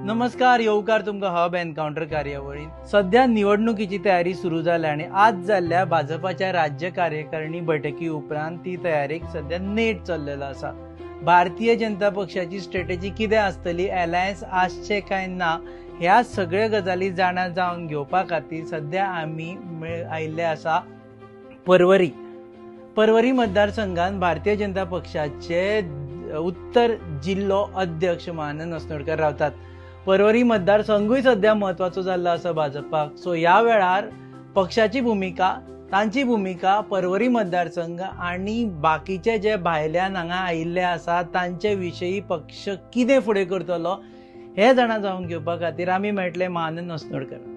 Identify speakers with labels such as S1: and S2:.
S1: नमस्कार, येवकार तुमकां हब एनकाउंटर कार्यावळीन. सध्या निवडणुकीची तयारी सुरू जाल्या आणि आज जाल्ल्या भाजपाच्या राज्य कार्यकारिणी बैठकी उपरांत ती तयारीक सध्या नेट चल्लेलो आसा. भारतीय जनता पक्षाची स्ट्रॅटेजी कितें आसतली, अलायन्स आसचे काय ना, ह्या सगळ्या गजाली जाणा जावन घेवपा खातीर सध्या आमी आयिल्ले आसा परवरी मतदारसंघात भारतीय जनता पक्षाचे उत्तर जिल्हो अध्यक्ष महानंद असनोडकर रावतात. परवरी मतदारसंघूय सध्या महत्वाचो जाल्लो आसा भाजपाक. सो ह्या वेळार पक्षाची भूमिका, तांची भूमिका, परवरी मतदारसंघ आणि बाकीचे जे भायल्यान हांगा आयिल्ले आसा तांचे विशयी पक्ष कितें फुडें करतलो हे जाणा जावन घेवपा खातीर आमी मेळटले महानंद असनोडकर.